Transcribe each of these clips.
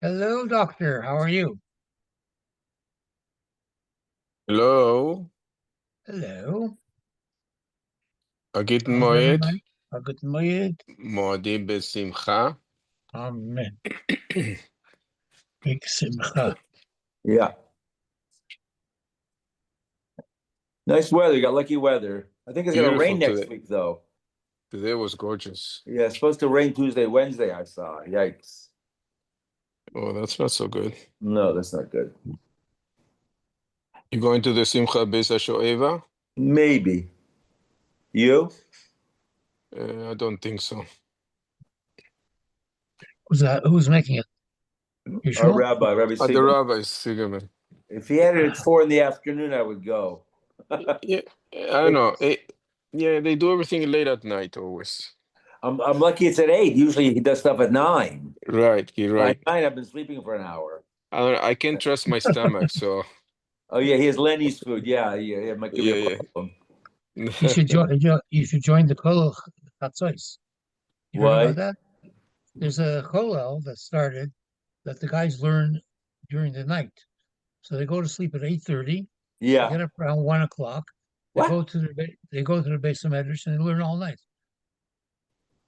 Hello, doctor. How are you? Hello, Hello. Agit How's Moed, everybody? Good morning. Moedim Besimcha. Amen. Big simcha. Yeah. Nice weather. You got lucky weather. I think it's going to Beautiful rain next today. week, though. Today was gorgeous. Yeah, it's supposed to rain Tuesday, Wednesday, I saw. Yikes. Oh, that's not so good. No, that's not good. You going to the Simcha Beis HaShoeva? Maybe. You? I don't think so. Who's that? Who's making it? You Our sure? rabbi, Rabbi The Siegel. rabbi is Sigerman. If he had it at 4 in the afternoon, I would go. Yeah, I don't know. Yeah, they do everything late at night always. I'm lucky it's at 8. Usually he does stuff at 9. Right, you're By right. 9, I've been sleeping for an hour. I can't trust my stomach, so Oh, yeah, he has Lenny's food. Yeah, it might give me a yeah, problem. You should yeah. join. You should join the Kollel Chatzos. You heard about What? that? There's a Kollel that started that the guys learn during the night. So they go to sleep at 8:30. They Yeah. get up around 1 o'clock. What? They go to the base of Medrash and they learn all night.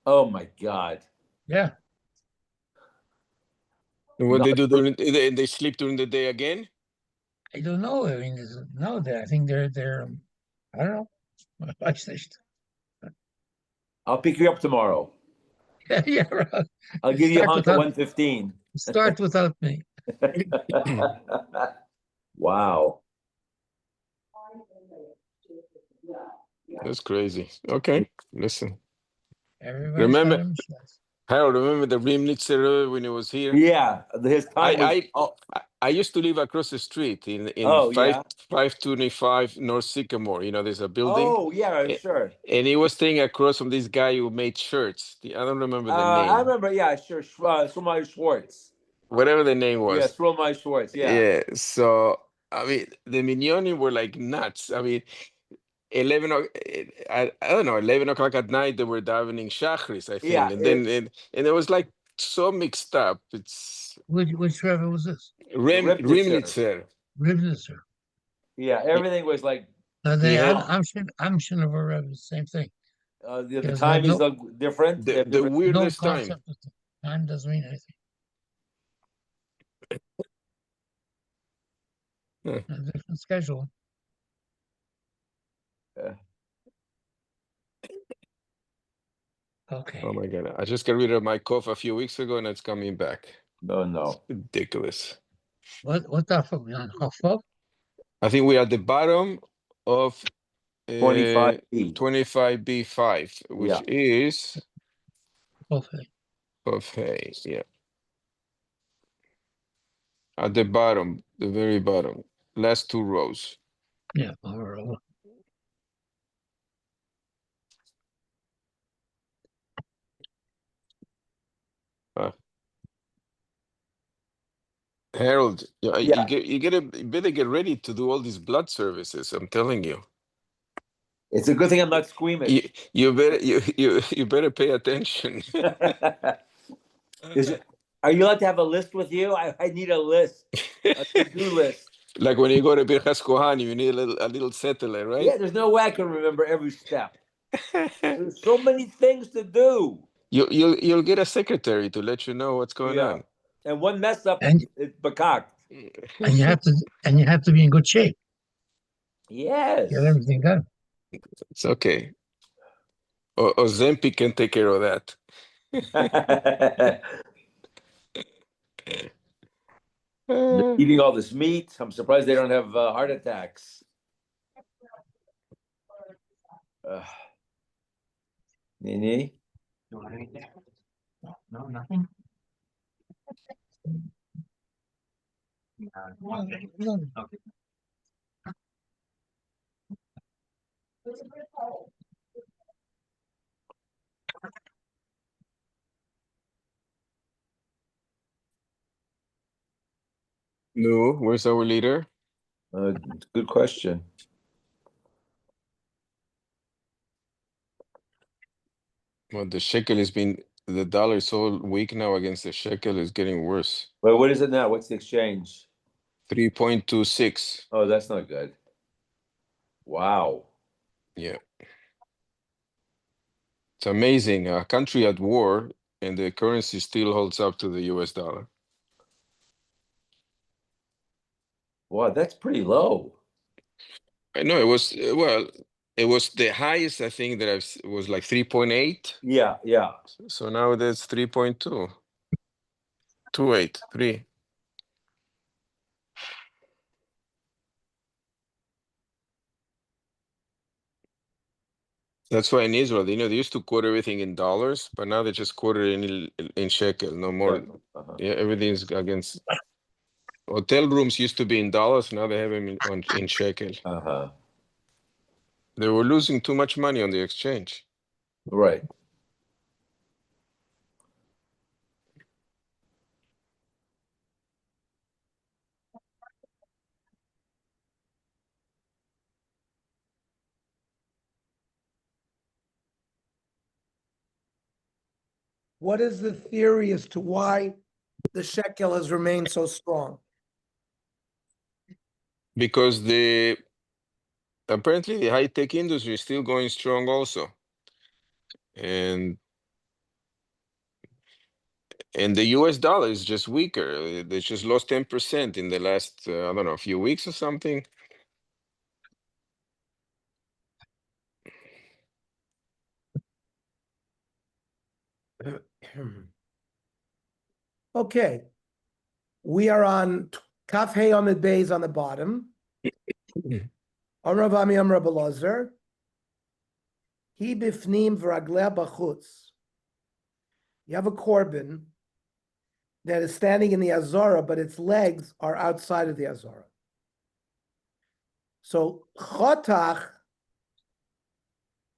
Oh, my God. Yeah. What they do during they sleep during the day again? I don't know. I mean, no, I think they're I don't know. I'll pick you up tomorrow. Yeah, right. I'll give you a honk at 1:15. Start without me. Wow. That's crazy. Okay, listen. Everybody's got Remember, their mistakes. Harold, remember the Rimnitzer when he was here? Yeah, his time was. I used to live across the street in Oh, yeah. 525 North Sycamore. You know, there's a building. Oh, yeah, A- sure. And he was staying across from this guy who made shirts. I don't remember the I name. remember. Yeah, sure. Sromai Schwartz. Whatever the name Yeah, was. Sromai Schwartz. Yeah. Yeah. So, I mean, the Mignoni were like nuts. I mean, 11 I don't know, 11 o'clock at night they were davening Shachris, I Yeah. think, and then and it was like so mixed up. It's Which Rebbe was this? The Ribnitzer. Rimnitzer. Ribnitzer. Yeah, he, everything was like. he had I'm Shinover Rebbe, the same thing. The Because they time have is different. They have the different. no weirdest time. concept of time doesn't mean anything. Huh. A different schedule. Uh, Okay. Oh my God, I just got rid of my cough a few weeks ago and it's coming back. no. Ridiculous. What Daf are we on? Chafov? I think we're at the bottom of 25B. 25B5, which Yeah. is Okay. of hay, yeah. At the bottom, the very bottom, last two rows. Yeah. Or, Uh, Harold, Yeah. you better get ready to do all these blood services. I'm telling you. It's a good thing I'm not You, squeamish. you better pay attention. Is Are you allowed to have a list with you? I need a list, a to-do list. Like when you go to Birchas Kohanim, you need a little settler, right? Yeah, there's no way I can remember every step. There's so many things to do. You'll get a secretary to let you know what's going Yeah. on. And one mess up, and it's bakak. and you have to be in good shape. Yes. Get everything done. It's okay. Ozempic can take care of that. They're eating all this meat. I'm surprised they don't have heart attacks. Nini? No, nothing. Okay. No, where's our leader? Good question. Well, the shekel has been the dollar is so weak now against the shekel, it's getting worse. Wait, what is it now? What's the exchange? 3.26. Oh, that's not good. Wow. Yeah. It's amazing. A country at war and the currency still holds up to the US dollar. Wow, that's pretty low. I know it was, well, it was the highest, I think, that was like 3.8. Yeah, yeah. So now that's 3.2. 2.83. That's why in Israel, they used to quote everything in dollars, but now they just quote it in shekel, no more. Yeah, everything's against. Hotel rooms used to be in dollars, now they have them in shekel. They were losing too much money on the exchange. Right. What is the theory as to why the shekel has remained so strong? Because apparently the high-tech industry is still going strong also. And the US dollar is just weaker. They just lost 10% in the last, I don't know, a few weeks or something. Okay. We are on Kaf Hey Amid Beis on the bottom. Amar Vami Amar Belazar. He bifnim v'ragleh b'chutz. You have a korban that is standing in the Azara, but its legs are outside of the Azara. So chotach,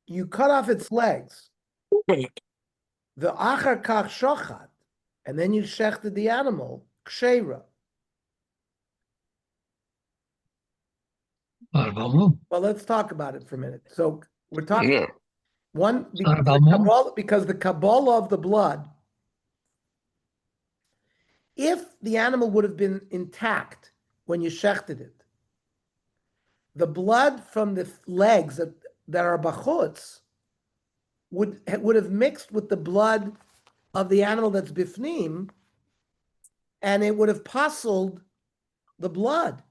you cut off its legs. The achar kach shochat, and then you shechted the animal, ksheira. Well, let's talk about it for a minute. So we're talking one because the Kabbalah of the blood, if the animal would have been intact when you shechted it, the blood from the legs that are bachutz would have mixed with the blood of the animal that's bifnim, and it would have puzzled the blood.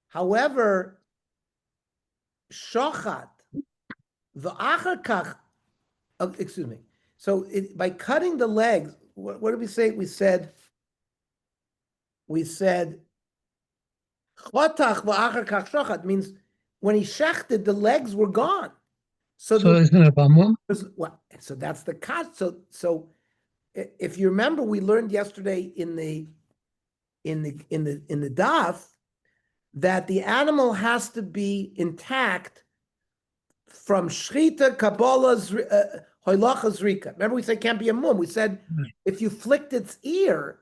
However, shochat, the achar kach, excuse me. So by cutting the legs, what did we say? We said chotach v'achar kach shochat means when he shechted, the legs were gone. So isn't it bamum? So that's the cut. So if you remember, we learned yesterday in the daf that the animal has to be intact from Shrita, Kabbalah, Hoylacha, Zrika. Remember we said can't be a mum. We said if you flicked its ear,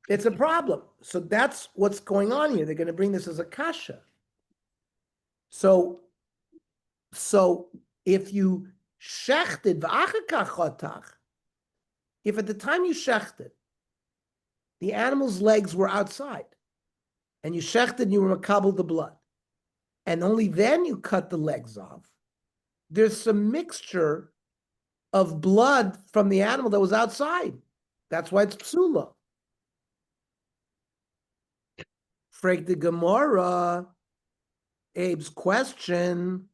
it's a problem. So that's what's going on here. They're going to bring this as a kasha. So if you shechted, if at the time you shechted, the animal's legs were outside, and you shechted and you were makabel the blood, and only then you cut the legs off, there's some mixture of blood from the animal that was outside. That's why it's psula. Frag the Gemara, Abe's question,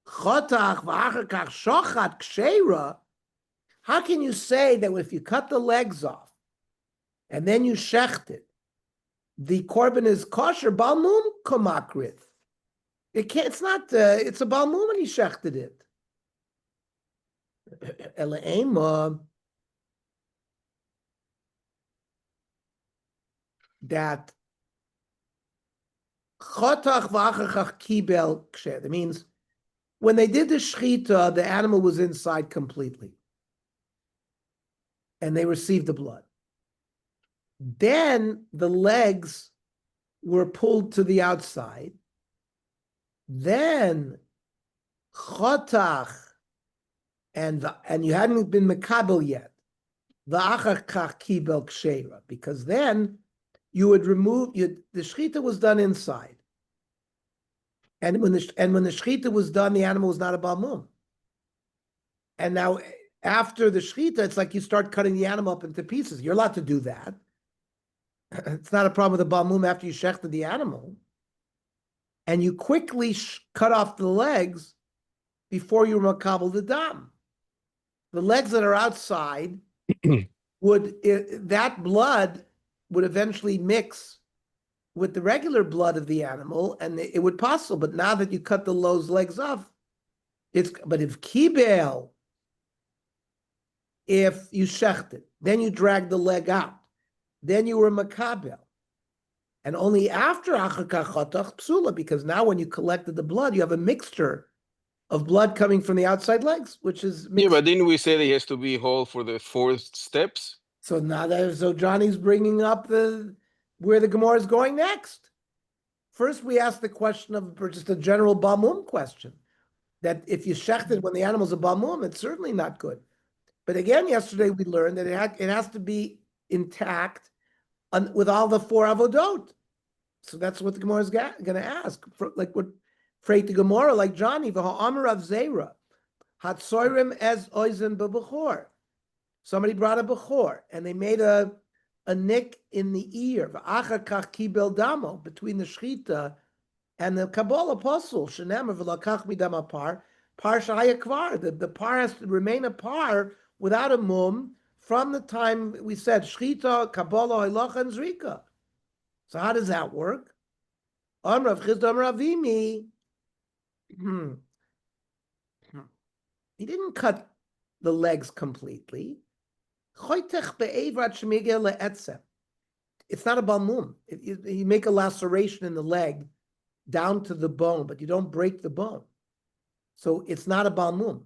Chotach v'achar kach shochat ksheira, how can you say that if you cut the legs off and then you shecht it, the korban is kosher, balmum komakrit? It can't, it's not, it's a balmum when he shechted it. Elaima, that chotach v'achar kach kibel ksher, that means when they did the shechita, the animal was inside completely, and they received the blood. Then the legs were pulled to the outside. Then chotach and you hadn't been mekabel yet, v'achar kach kibel kshera, because then you would remove the shechita was done inside, and when the shechita was done, the animal was not a balmum. And now after the shechita, it's like you start cutting the animal up into pieces. You're allowed to do that. It's not a problem with the balmum after you shechted the animal, and you quickly cut off the legs before you makabel the dam. The legs that are outside that blood would eventually mix with the regular blood of the animal, and it would possible. But now that you cut those legs off, but if kibel, if you shechted, then you drag the leg out, then you were makabel, and only after achar kach chotach psula, because now when you collected the blood, you have a mixture of blood coming from the outside legs, which is mixed. Yeah, but didn't we say that he has to be whole for the 4 steps? So now Johnny's bringing up where the Gemara is going next. First, we asked the question of just a general balmum question, that if you shechted when the animal's a balmum, it's certainly not good. But again, yesterday we learned that it has to be intact with all the 4 avodot. So that's what the Gemara is going to ask. Like what Freit the Gemara, like Johnny, v'ha'amar of Zera, hatsorim ez oizen b'bechor. Somebody brought a bechor, and they made a nick in the ear, v'achar kach kibel damo, between the shechita and the Kabbalah apostle, shenemer v'lakach midam apar, par shahaya kvar. The par has to remain a par without a mum from the time we said shechita, Kabbalah, halacha, and zrika. So how does that work? Amrav Chizdam Ravimi. He didn't cut the legs completely. It's not a balmum. You make a laceration in the leg down to the bone, but you don't break the bone. So it's not a balmum.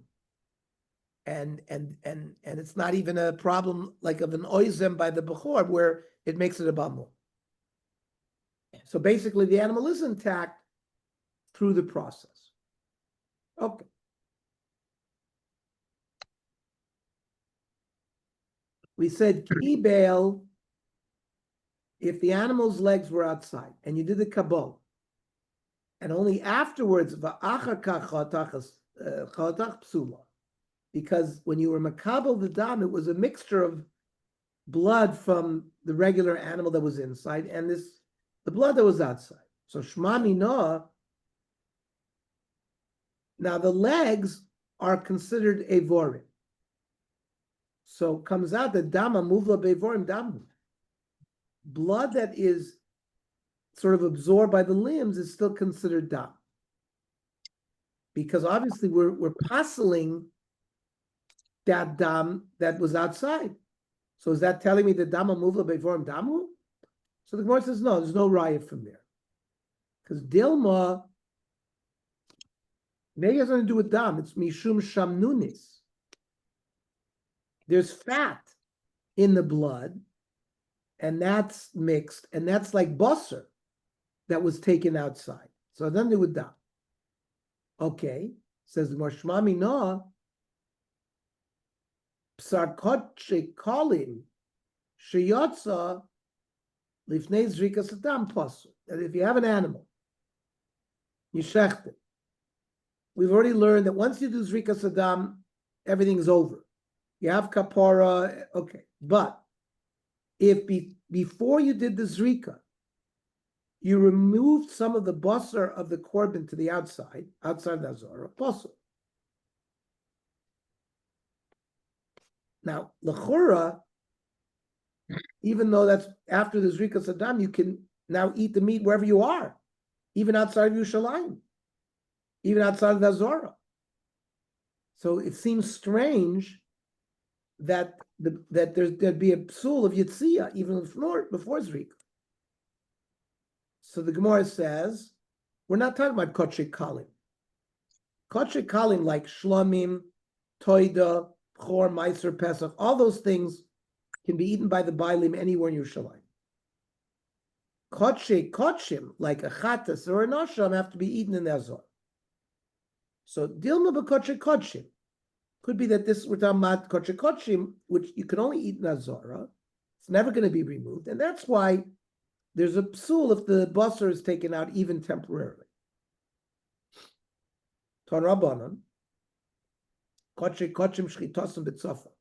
And it's not even a problem like of an oizem by the bechor where it makes it a balmum. So basically the animal is intact through the process. Okay. We said kibel, if the animal's legs were outside and you did the kabul, and only afterwards, v'achar kach chotach psula, because when you were makabel the dam, it was a mixture of blood from the regular animal that was inside and the blood that was outside. So shma minah, now the legs are considered evorim. So comes out that dama muvla bevorim damu. Blood that is sort of absorbed by the limbs is still considered dam. Because obviously we're passing that dam that was outside. So is that telling me that dama muvla bevorim damu? So the Gemara says no, there's no riot from there. Because Dilma, maybe it has nothing to do with dam, it's mishum shamnunis. There's fat in the blood, and that's mixed, and that's like basar that was taken outside. So then they would dam. Okay, says the Shma Minah, psar kodshe kolim sheyotza lifnei zrika sadam pasur. That if you have an animal, you shecht it. We've already learned that once you do zrika sadam, everything's over. You have kapara, okay. But if before you did the zrika, you removed some of the basar of the korban to the outside the azara, pasur. Now, l'chora, even though that's after the zrika sadam, you can now eat the meat wherever you are, even outside of Yerushalayim, even outside of the azara. So it seems strange that there'd be a psul of Yitzia even before Zrika. So the Gemara says, we're not talking about Kodshe Kalim. Kodshe Kalim like Shlomim, Toida, Chor, Meiser, Pesach, all those things can be eaten by the Bailim anywhere in Yerushalayim. Kodshe Kodshim, like a Chatas or a Nosham, have to be eaten in the Azor. So Dilma b'Kodshe Kodshim. Could be that this we're talking about kochim, which you can only eat in Azara. It's never going to be removed, and that's why there's a psul if the basar is taken out even temporarily. Ton Rabbanon, kochim shchitosim b'tzofa.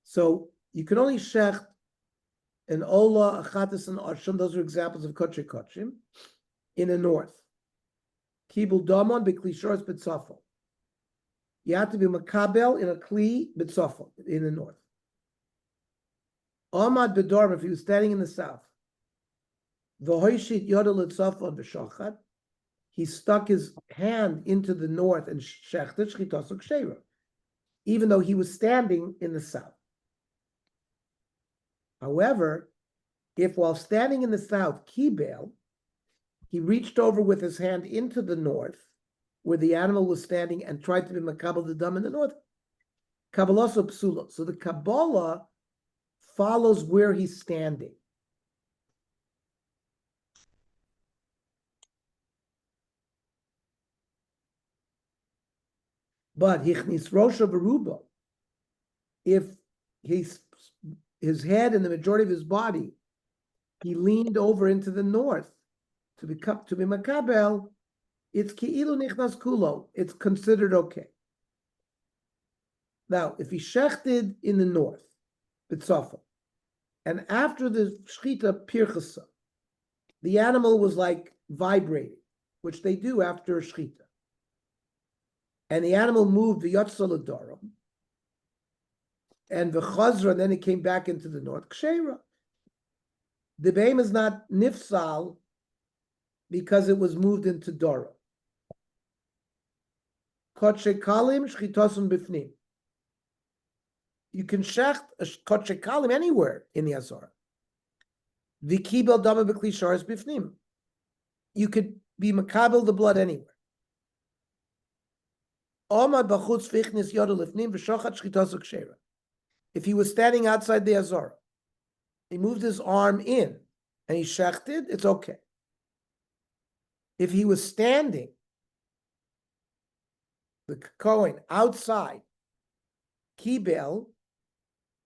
So you can only shecht an ola, achatis, and arshim. Those are examples of kochim in the north. Kibul damon b'klishores b'tzofa. You have to be makabel in a kli b'tzofa in the north. Ahmad b'dorm, if he was standing in the south. V'hoishit yodel b'tzofa b'shochat. He stuck his hand into the north and shechted shchitos u'ksheira, even though he was standing in the south. However, if while standing in the south, kibel, he reached over with his hand into the north, where the animal was standing, and tried to be makabel the dam in the north, kabbalah psula. So the kabbalah follows where he's standing. But hichnis rosha v'ruba, if his head and the majority of his body, he leaned over into the north to be makabel, it's ki'ilu nichnas kulo. It's considered okay. Now, if he shechted in the north, b'tzofa, and after the shchita pirchasa, the animal was like vibrating, which they do after shchita, and the animal moved v'yotza l'daram, and v'chazra, and then it came back into the north, ksheira. The behem is not nifsal because it was moved into dara. Kotshe kalim shchitosum bifnim. You can shecht a kotshe kalim anywhere in the Azara. V'kibel dama b'kli sharis bifnim. You could be makabel the blood anywhere. Omad b'chutz v'chnis yodo lifnim v'shochat shchitos u'ksheira. If he was standing outside the Azara, he moved his arm in and he shechted, it's okay. If he was standing, the Kohen outside, kibel,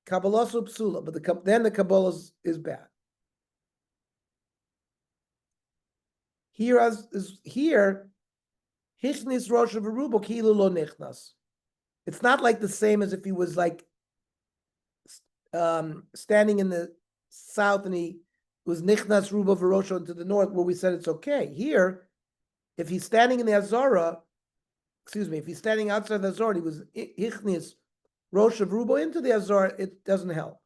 kabbalah psula, but then the kabbalah is bad. Here, hichnis rosh of arubo kilu lo nichnas. It's not like the same as if he was like standing in the south and he was nichnas ruba v'rosho into the north, where we said it's okay. Here, if he's standing in the Azara, if he's standing outside the Azara, he was hichnis rosh of rubo into the Azara, it doesn't help.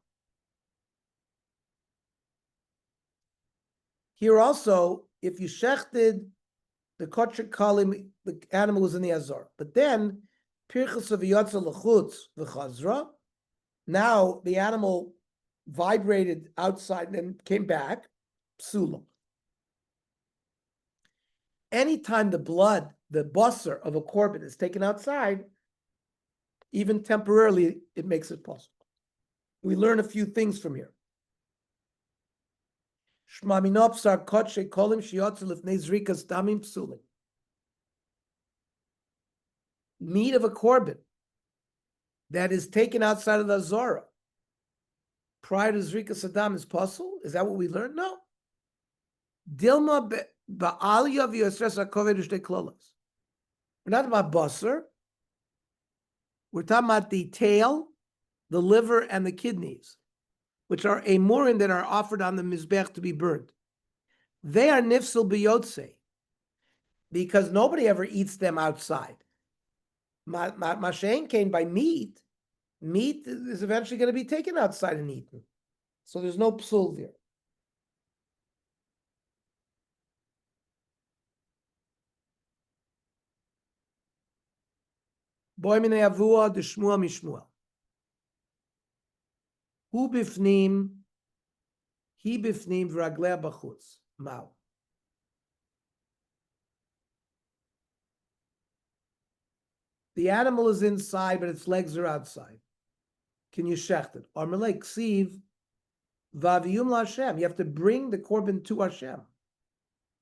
Here also, if you shechted the kotchik kalim, the animal was in the Azara, but then pirchas of yotza l'chutz v'chazra, now the animal vibrated outside and then came back, psula. Anytime the blood, the basar of a korban is taken outside, even temporarily, it makes it possible. We learn a few things from here. Shmaminopsar kotshe kolim shiotzu lifnei zrikas damim psulim. Meat of a korban that is taken outside of the Azara prior to zrikas adam is possible. Is that what we learned? No. Dilma ba'aliyah v'yosres hakovedush de klolos. We're not about basar. We're talking about the tail, the liver, and the kidneys, which are emurim that are offered on the mizbech to be burned. They are nifsal biyotze because nobody ever eats them outside. Mashen came by meat. Meat is eventually going to be taken outside and eaten. So there's no psul there. Boy minei avua d'shmua mishmua. Hu bifnim, hi bifnim v'raglea b'chutz. Mao. The animal is inside, but its legs are outside. Can you shecht it? Or melek ksiv v'aviyum la'Hashem. You have to bring the korban to Hashem.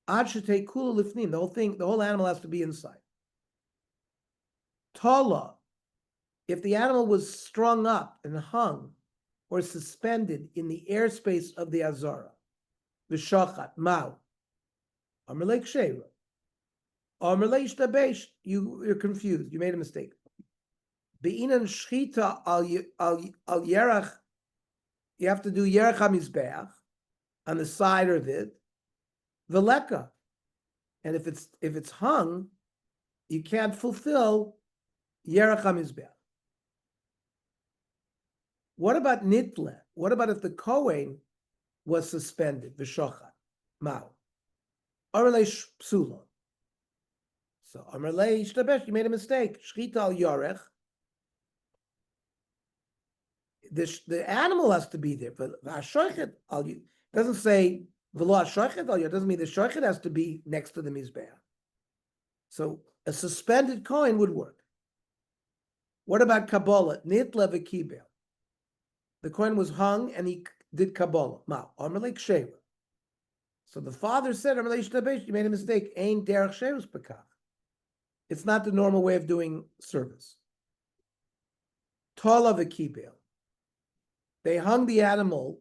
Ad shetei kula lifnim. The whole animal has to be inside. Tala if the animal was strung up and hung or suspended in the airspace of the Azara, v'shachat, mao, amalek sheira, amalek shtabesh, you're confused, you made a mistake. Be'inan shchita al yerach, you have to do yerach hamizbeach on the side of it, veleka, and if it's hung, you can't fulfill yerach hamizbeach. What about nitle? What about if the Kohen was suspended, v'shochat, mao, amalek psula? So amalek shtabesh, you made a mistake. Shchita al yerach. The animal has to be there, but it doesn't say v'lo hashochet al, it doesn't mean the shochet has to be next to the mizbeach. So a suspended coin would work. What about Kabbalah? Nitla v'kibel. The coin was hung and he did Kabbalah. Ma, amalek sheva. So the father said, amalek shtabesh, you made a mistake. Ein derech shevus pekach. It's not the normal way of doing service. Tola v'kibel. They hung the animal,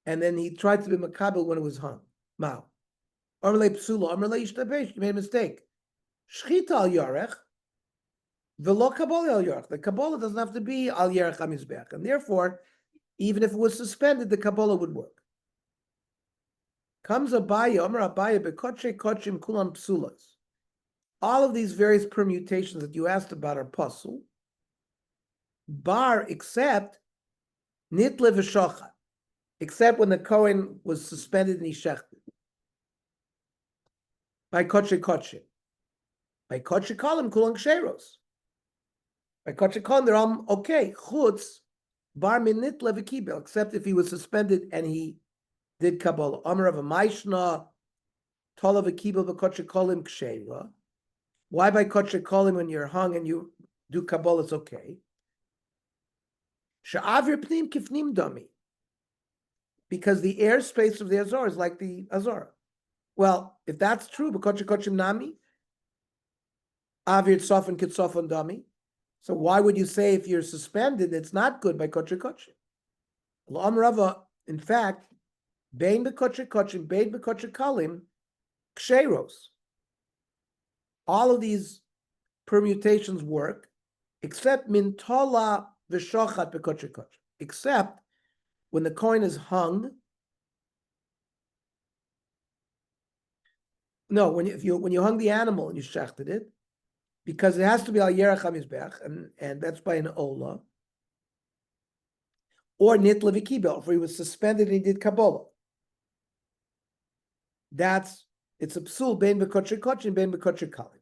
and then he tried to be makabel when it was hung. Mao. Amalek psula, amalek shtabesh, you made a mistake. Shchita al yarech, v'lo kabbalah al yarech. The kabbalah doesn't have to be al yarech hamizbeach, and therefore, even if it was suspended, the kabbalah would work. Comes Abaye, Amar Abaye, bekoche kochim kulam psulas. All of these various permutations that you asked about are pasul. Bar, except nitle v'shochat, except when the Kohen was suspended and he shechted. By koche kochim. By koche kolim kulang sheros. By koche kolim, they're all okay. Chutz, bar min nitle v'kibel, except if he was suspended and he did Kabbalah. Amar of a Maishna, Tola v'kibel v'koche kolim kshera. Why by koche kolim when you're hung and you do Kabbalah, it's okay. Sha'avir pnim kifnim dami. Because the airspace of the Azor is like the Azor. Well, if that's true, b'koche kochim nami, avir tzofan kitzofan dami. So why would you say if you're suspended, it's not good by koche kochim? L'am Rava, in fact, bein b'koche kochim, bein b'koche kalim, ksheros. All of these permutations work, except min tola v'shochat b'koche kochim, except when the coin is hung. No, when you hung the animal and you shechted it, because it has to be al yerach hamizbech, and that's by an ola, or nitla v'kibel, for he was suspended and he did Kabbalah. It's a psul bein b'koche kochim, bein b'koche kalim,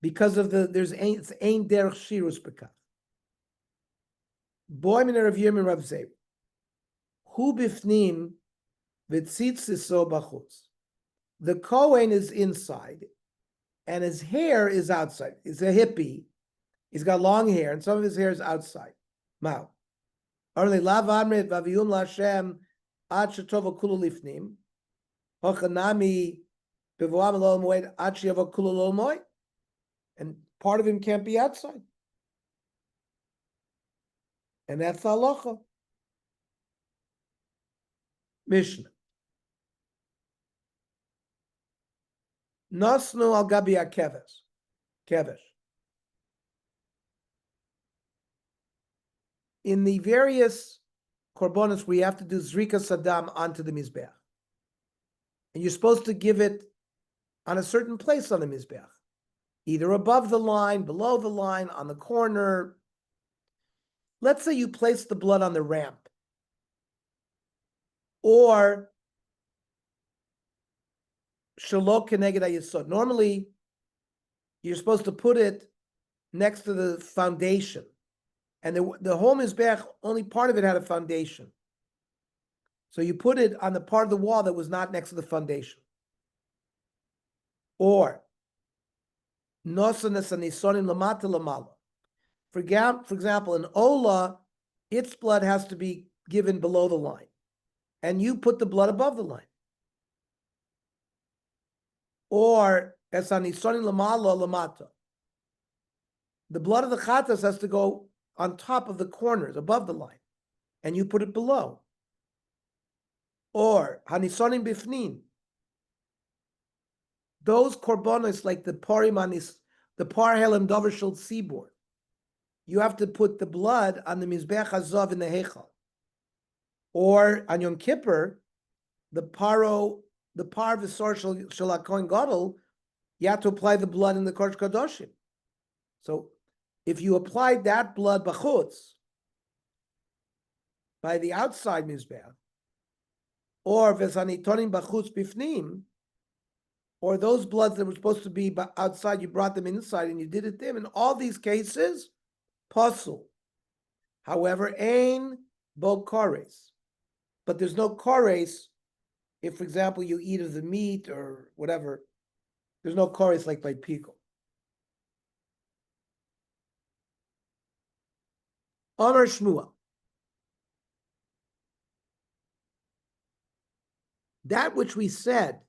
because of it's ein derech shirus bekach. Boy min Rav Yirmin Rav Zev. Hu bifnim v'tzitziso b'chutz. The Kohen is inside, and his hair is outside. He's a hippie. He's got long hair, and some of his hair is outside. Mao. Only lav amrit v'aviyum l'Hashem ad shetova kulu lifnim. Hochanami bevoam lo moed ad sheyavo kulu lo moed. And part of him can't be outside. And that's the halacha. Mishnah. Nosnu al gabi kevesh. In the various korbanos, we have to do zrika sadam onto the mizbeach, and you're supposed to give it on a certain place on the mizbeach, either above the line, below the line, on the corner. Let's say you place the blood on the ramp, or shalok keneged hayesod. Normally, you're supposed to put it next to the foundation, and the whole mizbeach, only part of it had a foundation. So you put it on the part of the wall that was not next to the foundation. Or nosanes anisonim lamata lamala. For example, an ola, its blood has to be given below the line, and you put the blood above the line. Or esanisonim lamala lamata. the blood of the chatas has to go on top of the corners, above the line, and you put it below. Or hanisonim bifnin. Those korbanos like the parimanis, the par helam dover shel tzibur, you have to put the blood on the mizbech hazav in the heichal. Or on Yom Kippur, the par v'sor shel hakohen gadol, you have to apply the blood in the kodesh kadoshim. So if you applied that blood b'chutz, by the outside mizbech, or v'sanitonim b'chutz bifnim, or those bloods that were supposed to be outside, you brought them inside and you did it there. In all these cases, pasul. However, ein bo kores. But there's no kores if, for example, you eat of the meat or whatever. There's no kores like by pickle. Amar Shmuel. That which we said,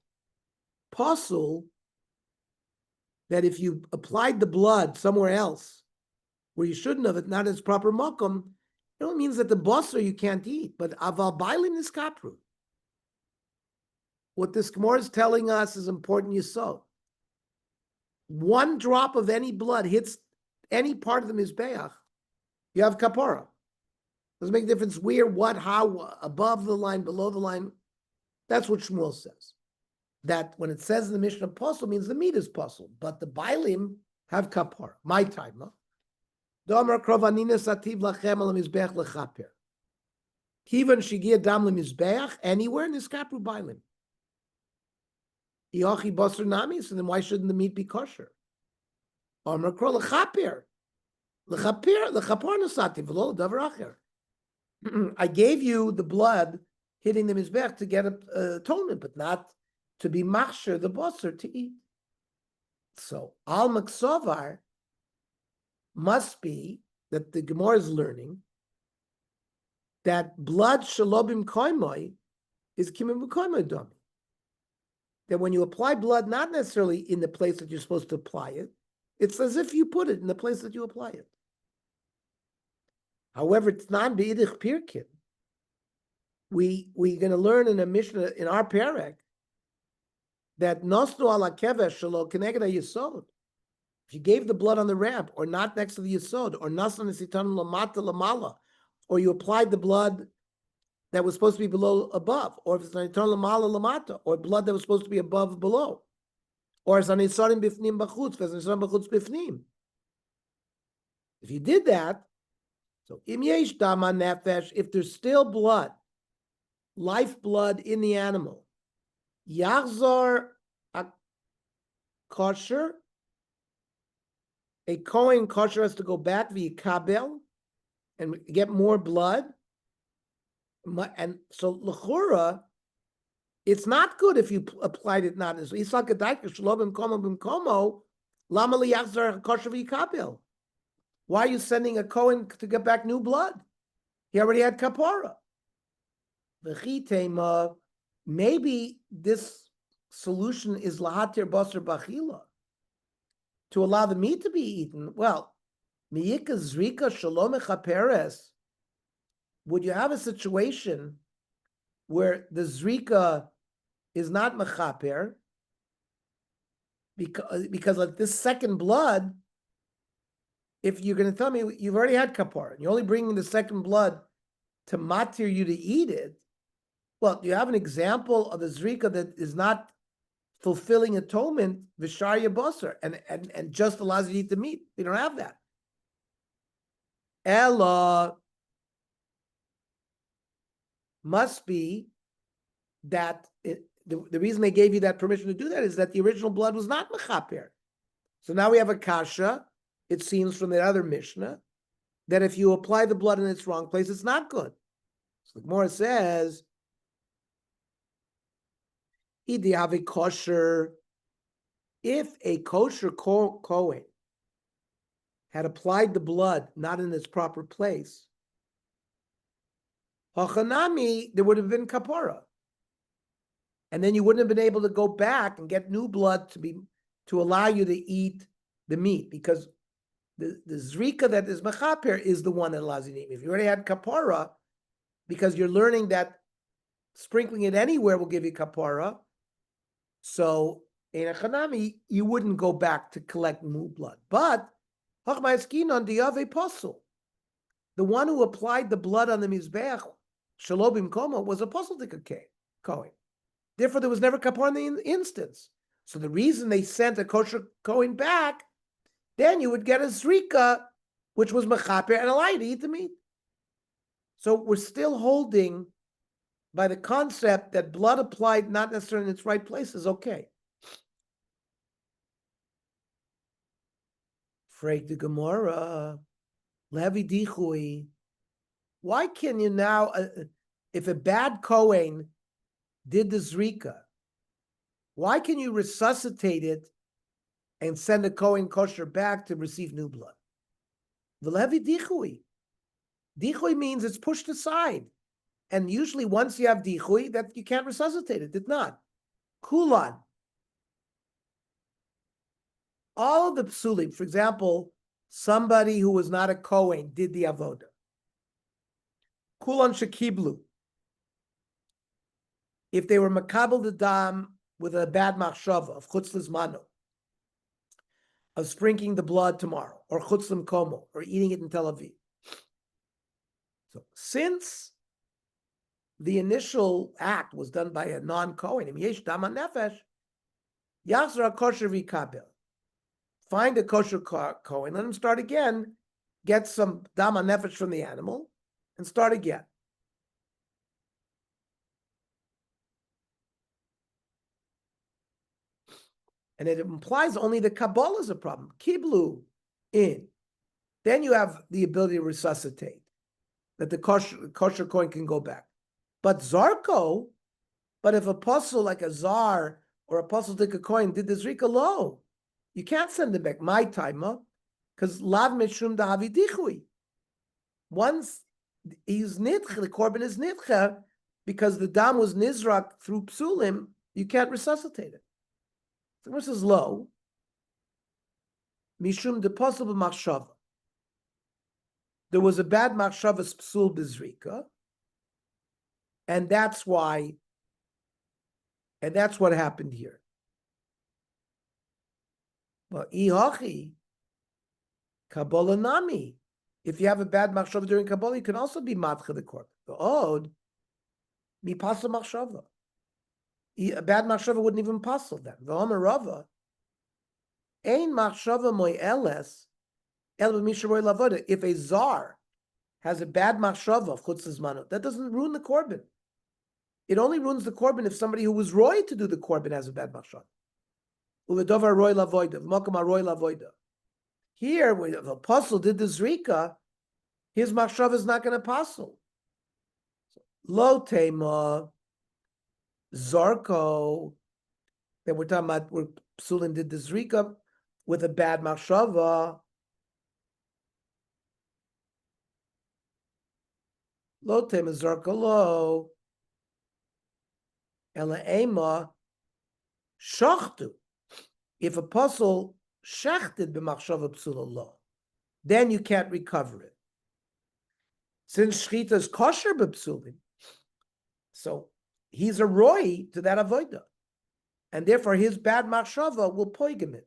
pasul, that if you applied the blood somewhere else where you shouldn't have, it not as proper makom, it only means that the basar you can't eat. But aval bailim is kapru. What this Gemara is telling us is important yisod. One drop of any blood hits any part of the mizbeach, you have kapara. Doesn't make a difference where, what, how, above the line, below the line. That's what Shmuel says. That when it says in the Mishnah pasul means the meat is pasul, but the bailim have kapara. My time, huh? Domer krovanina sativ lachem al mizbeach lechaper. Kivan shigia dam lemizbeach anywhere in this kapru bailim. Yochi basar nami. So then why shouldn't the meat be kosher? Omer kro lechaper, lechaper nasativ lo davar acher. I gave you the blood hitting the mizbeach to get atonement, but not to be machsher the basar to eat. So al maksovar must be that the Gemara is learning that blood shalobim koimoi is kimim koimoi dami. That when you apply blood, not necessarily in the place that you're supposed to apply it, it's as if you put it in the place that you apply it. However, it's not beidich pirkin. We're going to learn in a Mishnah in our parak that nosnu ala kevesh shelo keneged yisod. If you gave the blood on the ramp, or not next to the yisod, or nasan esitan lamata lamala, or you applied the blood that was supposed to be below above, or if it's an eternal lamala lamata, or blood that was supposed to be above below, or it's an isarim bifnim bachutz, it's an isarim bachutz bifnim. If you did that, so im yesh dama nefesh, if there's still blood, life blood in the animal, yachzor a kosher, a kohen kosher has to go back via kabel and get more blood. And so l'chura, it's not good if you applied it not as Isak Adaika Shalom Bimkomo Bimkomo Lama Liyachzar Kosher v'Yikabel. Why are you sending a kohen to get back new blood? He already had kapara. V'chitema, maybe this solution is lahatir basar bachila, to allow the meat to be eaten. Well, miyika zrika shalom echaperes. Would you have a situation where the zrika is not mechaper because of this second blood? If you're going to tell me you've already had kapara, and you're only bringing the second blood to matir you to eat it, well, you have an example of a zrika that is not fulfilling atonement, visharya basar, and just allows you to eat the meat. You don't have that. Ella must be that the reason they gave you that permission to do that is that the original blood was not mechaper. So now we have a kasha, it seems from the other Mishnah, that if you apply the blood in its wrong place, it's not good. So the Gemara says, Idi kosher, if a kosher kohen had applied the blood not in its proper place, hachanami, there would have been kapara. And then you wouldn't have been able to go back and get new blood to allow you to eat the meat, because The zrika that is mechaper is the one that allows you to eat. If you already had kapara, because you're learning that sprinkling it anywhere will give you kapara, so in a chanami, you wouldn't go back to collect mu blood. But hachma'eskin the diave apostle, the one who applied the blood on the mizbeach, shalobim koma, was a apostle to Kohen. Therefore, there was never kapara in the instance. So the reason they sent a kosher Kohen back, then you would get a zrika, which was mechaper and allowed to eat the meat. So we're still holding by the concept that blood applied not necessarily in its right place is okay. Frag the Gemara, Levi Dichui. Why can you now, if a bad Kohen did the zrika, why can you resuscitate it and send a Kohen kosher back to receive new blood? The Levi Dichui. Dichui means it's pushed aside. And usually once you have dichui, that you can't resuscitate it. Did not. Kulan. All of the psulim, for example, somebody who was not a Kohen did the avoda. Kulan shekiblu. If they were makabel the dam with a bad machshava of chutz lizmano, of sprinkling the blood tomorrow, or chutz l'mkomo, or eating it in Tel Aviv. So since the initial act was done by a non-Kohen, yesh dam nefesh, yachzor kosher v'kabel. Find a kosher Kohen, let him start again, get some dam nefesh from the animal, and start again. And it implies only the Kabbalah is a problem. Kiblu in. Then you have the ability to resuscitate, that the kosher Kohen can go back. But Zarko, but if a apostle like a Zar or apostle like a Kohen did the Zrika low, you can't send him back. My timer, because Lav Mishum Dahavi Dichui. Once he's Nitcha, the Korban is Nitcha, because the Dam was Nizrak through Psulim, you can't resuscitate it. So this is low. Mishum the possible Machshava. There was a bad Machshava's Psul Bizrika. And that's what happened here. Well, ihachi, Kabbalah nami. If you have a bad machshava during Kabbalah, you can also be matcha the korban. The od, mi pasel machshava. A bad machshava wouldn't even pasel then. The Omer Rava, ein machshava mo'eles, el b'misharoy lavoda. If a zar has a bad machshava of chutz zmano, that doesn't ruin the korban. It only ruins the korban if somebody who was roy to do the korban has a bad machshava. Uvedovar roy lavoida, v'makam roy lavoida. Here, when the apostle did the zrika, his machshava is not going to apostle. Lo tema zarko, that we're talking about where Psulin did the zrika with a bad machshava. Lo tema zarko lo. Ela ema shachtu. If apostle shachted b'machshava psula lo, then you can't recover it. Since shchita is kosher b'psulim, so he's a roy to that avodah, and therefore his bad machshava will poigim it,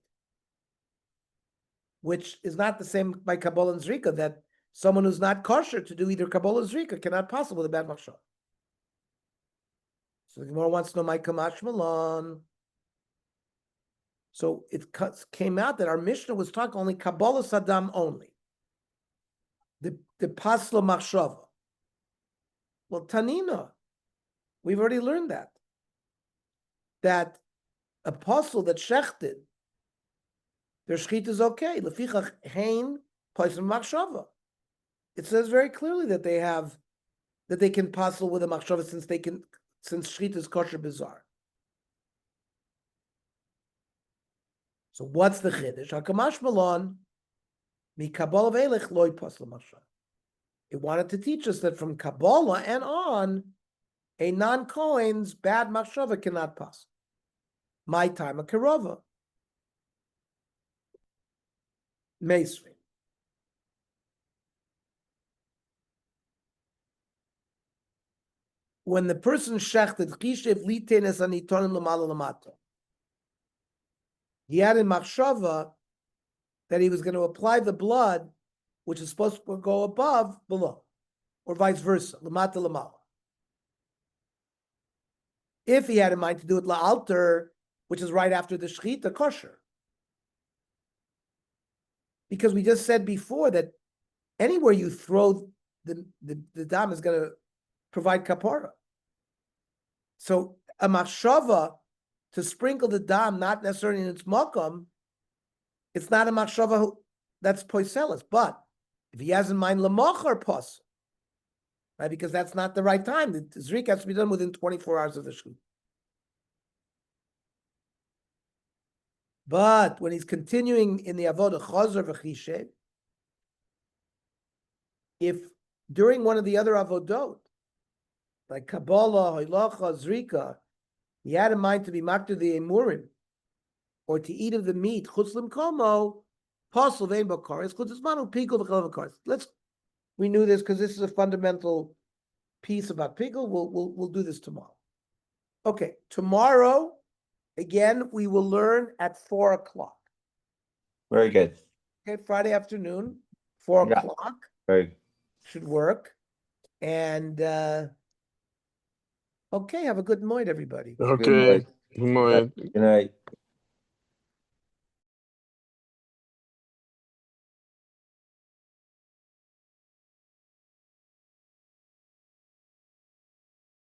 which is not the same by Kabbalah and Zrika, that someone who's not kosher to do either Kabbalah or Zrika cannot possible with a bad machshava. So the Gemara wants to know my kamash malon. So it came out that our Mishnah was talking only Kabbalah Saddam only. The Pasla Machshava. Well, Tanina, we've already learned that. That apostle that shechted, their shechit is okay. Lefichach hein Pasla Machshava. It says very clearly that they can pasel with a Machshava since shechit is kosher bizarre. So what's the chiddush? Hakamash malon mi Kabbalah ve'elech loy pasla machshava. It wanted to teach us that from Kabbalah and on, a non-Kohen's bad machshava cannot pass. My time a kerova. Meisri. when the person shechted, chishev litenes anitonim lamala lamato. He had in machshava that he was going to apply the blood, which is supposed to go above, below, or vice versa, lamata lamala. If he had in mind to do it la'alter, which is right after the shechita, kosher. Because we just said before that anywhere you throw the dam is going to provide kapara. So a machshava to sprinkle the dam, not necessarily in its makam, it's not a machshava that's poiselis. But if he has in mind lamachar pos, right, because that's not the right time. The zrik has to be done within 24 hours of the shechita. But when he's continuing in the avodah chazer v'chishev, if during one of the other avodot, like Kabbalah, Hilacha, Zrika, he had in mind to be makter the emurim, or to eat of the meat, chutzlim komo, pasul vein bakaris, chutzmanu pigul v'chel v'karis. Let's renew this because this is a fundamental piece about pigul. We'll do this tomorrow. Okay, tomorrow, again, we will learn at 4 o'clock. Very good. Okay, Friday afternoon, 4 Yeah. o'clock. Very good. Should work. And okay, have a good night, everybody. Okay. Good night. Good night.